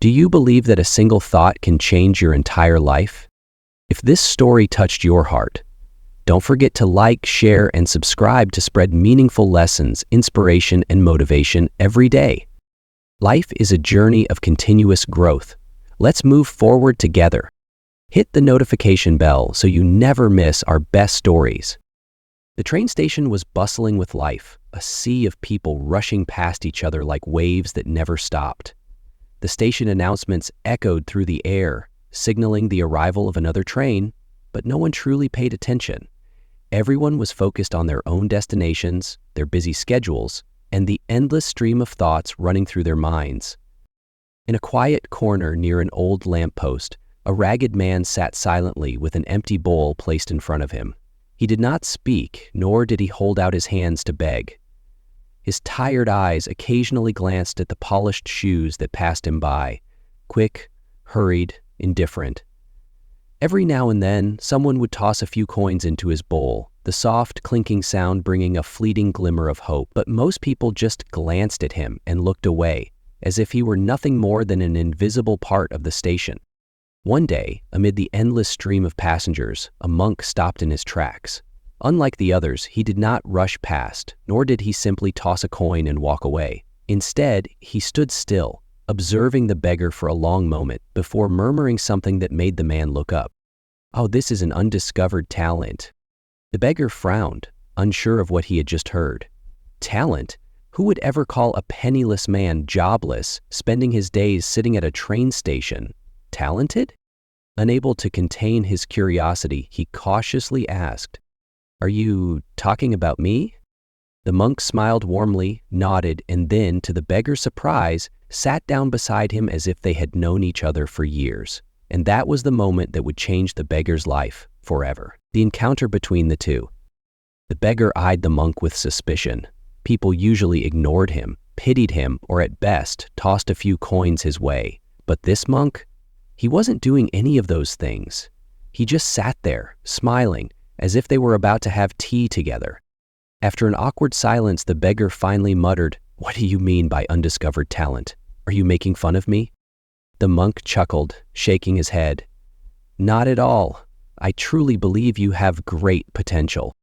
Do you believe that a single thought can change your entire life? If this story touched your heart, don't forget to like, share, and subscribe to spread meaningful lessons, inspiration, and motivation every day. Life is a journey of continuous growth. Let's move forward together. Hit the notification bell so you never miss our best stories. The train station was bustling with life, a sea of people rushing past each other like waves that never stopped. The station announcements echoed through the air, signaling the arrival of another train, but no one truly paid attention. Everyone was focused on their own destinations, their busy schedules, and the endless stream of thoughts running through their minds. In a quiet corner near an old lamppost, a ragged man sat silently with an empty bowl placed in front of him. He did not speak, nor did he hold out his hands to beg. His tired eyes occasionally glanced at the polished shoes that passed him by, quick, hurried, indifferent. Every now and then, someone would toss a few coins into his bowl, the soft, clinking sound bringing a fleeting glimmer of hope. But most people just glanced at him and looked away, as if he were nothing more than an invisible part of the station. One day, amid the endless stream of passengers, a monk stopped in his tracks. Unlike the others, he did not rush past, nor did he simply toss a coin and walk away. Instead, he stood still, observing the beggar for a long moment before murmuring something that made the man look up. "Oh, this is an undiscovered talent." The beggar frowned, unsure of what he had just heard. Talent? Who would ever call a penniless man jobless, spending his days sitting at a train station, talented? Unable to contain his curiosity, he cautiously asked, "Are you talking about me?" The monk smiled warmly, nodded, and then, to the beggar's surprise, sat down beside him as if they had known each other for years. And that was the moment that would change the beggar's life forever. The encounter between the two. The beggar eyed the monk with suspicion. People usually ignored him, pitied him, or at best, tossed a few coins his way. But this monk? He wasn't doing any of those things. He just sat there, smiling, as if they were about to have tea together. After an awkward silence, the beggar finally muttered, "What do you mean by undiscovered talent? Are you making fun of me?" The monk chuckled, shaking his head. "Not at all. I truly believe you have great potential."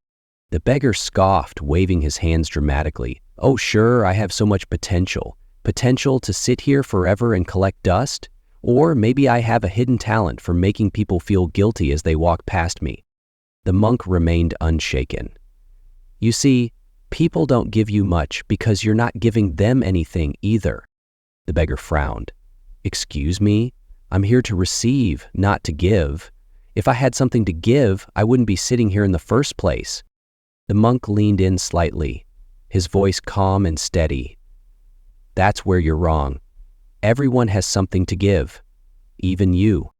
The beggar scoffed, waving his hands dramatically. "Oh, sure, I have so much potential. Potential to sit here forever and collect dust? Or maybe I have a hidden talent for making people feel guilty as they walk past me." The monk remained unshaken. "You see, people don't give you much because you're not giving them anything either." The beggar frowned. "Excuse me? I'm here to receive, not to give. If I had something to give, I wouldn't be sitting here in the first place." The monk leaned in slightly, his voice calm and steady. "That's where you're wrong. Everyone has something to give. Even you."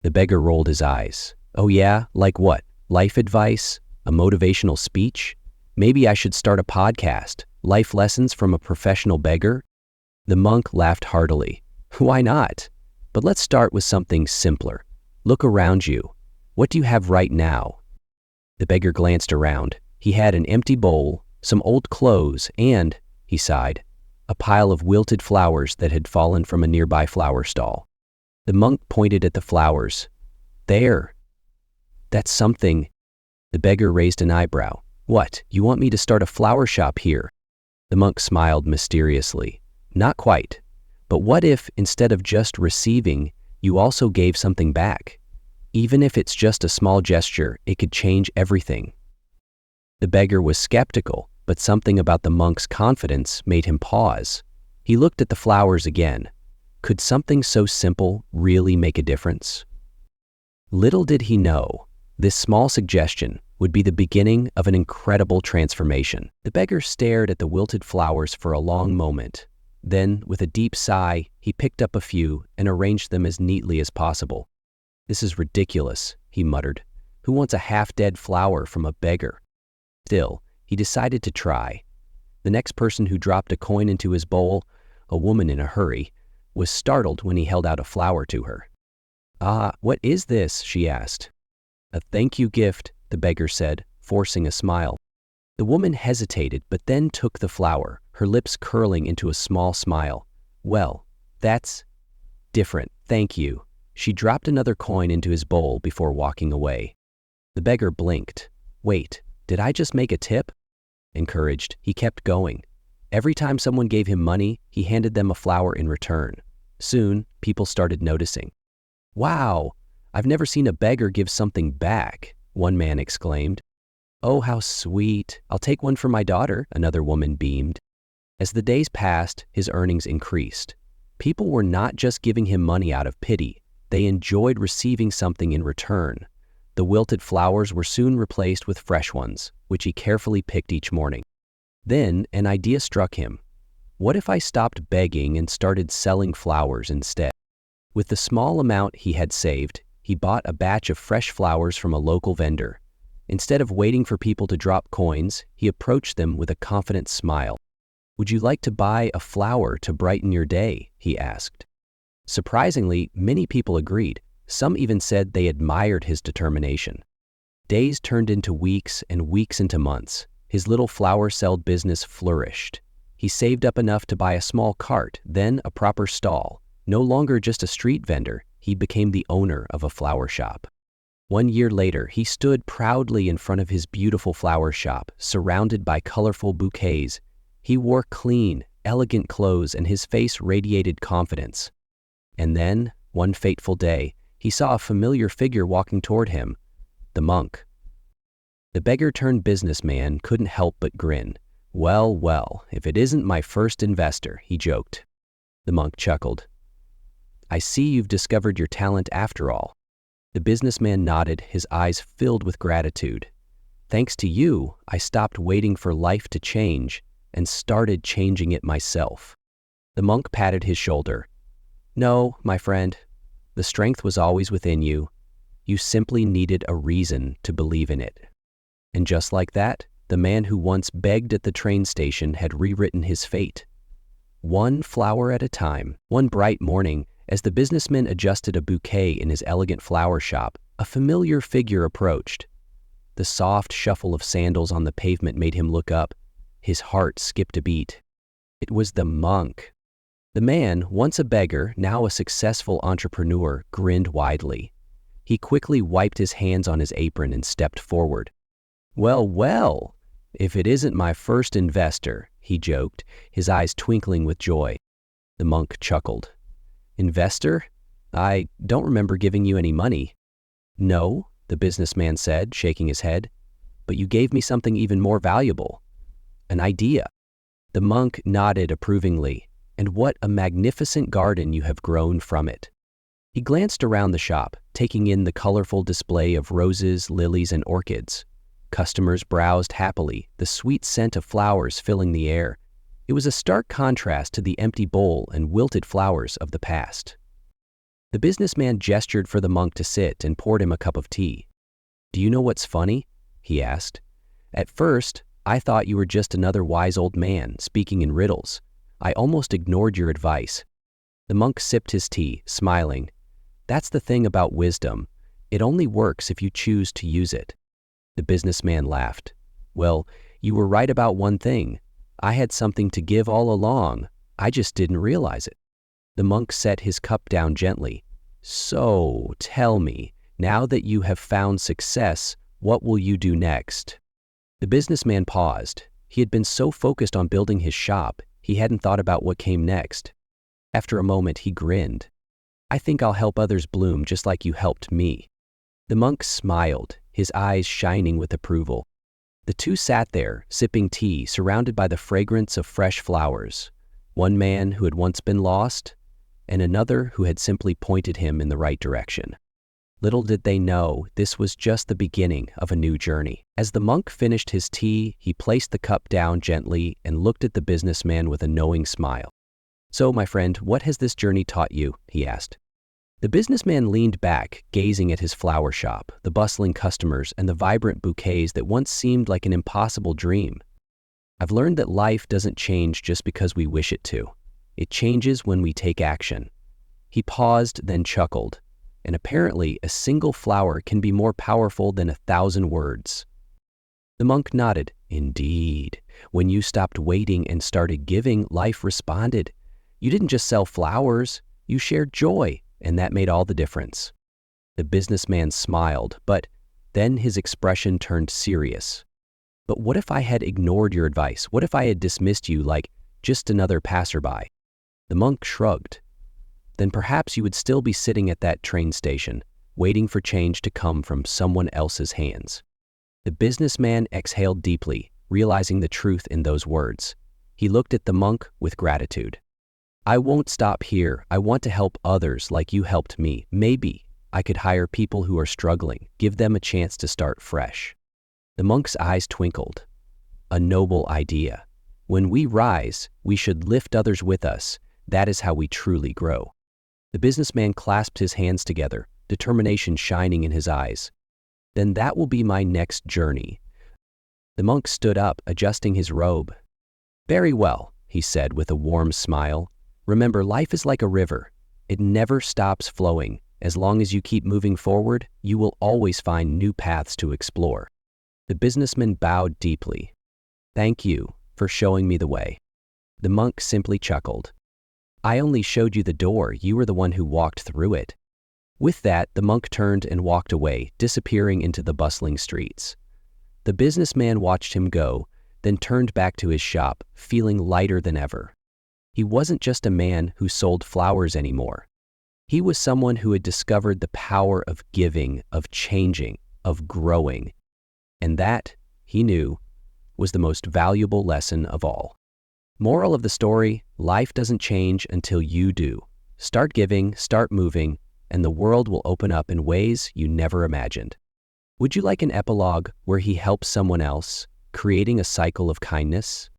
The beggar rolled his eyes. "Oh yeah? Like what? Life advice? A motivational speech? Maybe I should start a podcast, life lessons from a professional beggar?" The monk laughed heartily. "Why not? But let's start with something simpler. Look around you. What do you have right now?" The beggar glanced around. He had an empty bowl, some old clothes, and, he sighed, a pile of wilted flowers that had fallen from a nearby flower stall. The monk pointed at the flowers. "There. That's something." The beggar raised an eyebrow. "What, you want me to start a flower shop here?" The monk smiled mysteriously. "Not quite. But what if, instead of just receiving, you also gave something back? Even if it's just a small gesture, it could change everything." The beggar was skeptical, but something about the monk's confidence made him pause. He looked at the flowers again. Could something so simple really make a difference? Little did he know, this small suggestion would be the beginning of an incredible transformation. The beggar stared at the wilted flowers for a long moment. Then, with a deep sigh, he picked up a few and arranged them as neatly as possible. "This is ridiculous," he muttered. "Who wants a half-dead flower from a beggar?" Still, he decided to try. The next person who dropped a coin into his bowl, a woman in a hurry, was startled when he held out a flower to her. "Ah, what is this?" she asked. "A thank you gift," the beggar said, forcing a smile. The woman hesitated, but then took the flower, her lips curling into a small smile. "Well, that's..." Different, thank you. She dropped another coin into his bowl before walking away. The beggar blinked. Wait, did I just make a tip? Encouraged, he kept going. Every time someone gave him money, he handed them a flower in return. Soon, people started noticing. Wow, I've never seen a beggar give something back, one man exclaimed. Oh, how sweet. I'll take one for my daughter, another woman beamed. As the days passed, his earnings increased. People were not just giving him money out of pity. They enjoyed receiving something in return. The wilted flowers were soon replaced with fresh ones, which he carefully picked each morning. Then an idea struck him. What if I stopped begging and started selling flowers instead? With the small amount he had saved, he bought a batch of fresh flowers from a local vendor. Instead of waiting for people to drop coins, he approached them with a confident smile. Would you like to buy a flower to brighten your day? He asked. Surprisingly, many people agreed. Some even said they admired his determination. Days turned into weeks and weeks into months. His little flower-sell business flourished. He saved up enough to buy a small cart, then a proper stall. No longer just a street vendor, he became the owner of a flower shop. 1 year later, he stood proudly in front of his beautiful flower shop, surrounded by colorful bouquets. He wore clean, elegant clothes and his face radiated confidence. And then, one fateful day, he saw a familiar figure walking toward him, the monk. The beggar-turned-businessman couldn't help but grin. Well, well, if it isn't my first investor, he joked. The monk chuckled. I see you've discovered your talent after all. The businessman nodded, his eyes filled with gratitude. Thanks to you, I stopped waiting for life to change and started changing it myself. The monk patted his shoulder. No, my friend, the strength was always within you. You simply needed a reason to believe in it. And just like that, the man who once begged at the train station had rewritten his fate. One flower at a time, one bright morning, as the businessman adjusted a bouquet in his elegant flower shop, a familiar figure approached. The soft shuffle of sandals on the pavement made him look up. His heart skipped a beat. It was the monk. The man, once a beggar, now a successful entrepreneur, grinned widely. He quickly wiped his hands on his apron and stepped forward. Well, well, if it isn't my first investor, he joked, his eyes twinkling with joy. The monk chuckled. Investor? I don't remember giving you any money. No, the businessman said, shaking his head, but you gave me something even more valuable. An idea. The monk nodded approvingly. And what a magnificent garden you have grown from it. He glanced around the shop, taking in the colorful display of roses, lilies, and orchids. Customers browsed happily, the sweet scent of flowers filling the air. It was a stark contrast to the empty bowl and wilted flowers of the past. The businessman gestured for the monk to sit and poured him a cup of tea. Do you know what's funny? He asked. At first, I thought you were just another wise old man speaking in riddles. I almost ignored your advice. The monk sipped his tea, smiling. That's the thing about wisdom. It only works if you choose to use it. The businessman laughed. Well, you were right about one thing. I had something to give all along. I just didn't realize it. The monk set his cup down gently. So, tell me, now that you have found success, what will you do next? The businessman paused. He had been so focused on building his shop, he hadn't thought about what came next. After a moment, he grinned. I think I'll help others bloom just like you helped me. The monk smiled, his eyes shining with approval. The two sat there, sipping tea, surrounded by the fragrance of fresh flowers. One man who had once been lost, and another who had simply pointed him in the right direction. Little did they know, this was just the beginning of a new journey. As the monk finished his tea, he placed the cup down gently and looked at the businessman with a knowing smile. So, my friend, what has this journey taught you? He asked. The businessman leaned back, gazing at his flower shop, the bustling customers, and the vibrant bouquets that once seemed like an impossible dream. I've learned that life doesn't change just because we wish it to. It changes when we take action. He paused, then chuckled. And apparently a single flower can be more powerful than 1,000 words. The monk nodded. Indeed. When you stopped waiting and started giving, life responded. You didn't just sell flowers. You shared joy, and that made all the difference. The businessman smiled, but then his expression turned serious. But what if I had ignored your advice? What if I had dismissed you like just another passerby? The monk shrugged. Then perhaps you would still be sitting at that train station, waiting for change to come from someone else's hands. The businessman exhaled deeply, realizing the truth in those words. He looked at the monk with gratitude. I won't stop here. I want to help others like you helped me. Maybe I could hire people who are struggling, give them a chance to start fresh. The monk's eyes twinkled. A noble idea. When we rise, we should lift others with us. That is how we truly grow. The businessman clasped his hands together, determination shining in his eyes. Then that will be my next journey. The monk stood up, adjusting his robe. Very well, he said with a warm smile. Remember, life is like a river. It never stops flowing. As long as you keep moving forward, you will always find new paths to explore. The businessman bowed deeply. Thank you for showing me the way. The monk simply chuckled. I only showed you the door. You were the one who walked through it. With that, the monk turned and walked away, disappearing into the bustling streets. The businessman watched him go, then turned back to his shop, feeling lighter than ever. He wasn't just a man who sold flowers anymore. He was someone who had discovered the power of giving, of changing, of growing. And that, he knew, was the most valuable lesson of all. Moral of the story, life doesn't change until you do. Start giving, start moving, and the world will open up in ways you never imagined. Would you like an epilogue where he helps someone else, creating a cycle of kindness?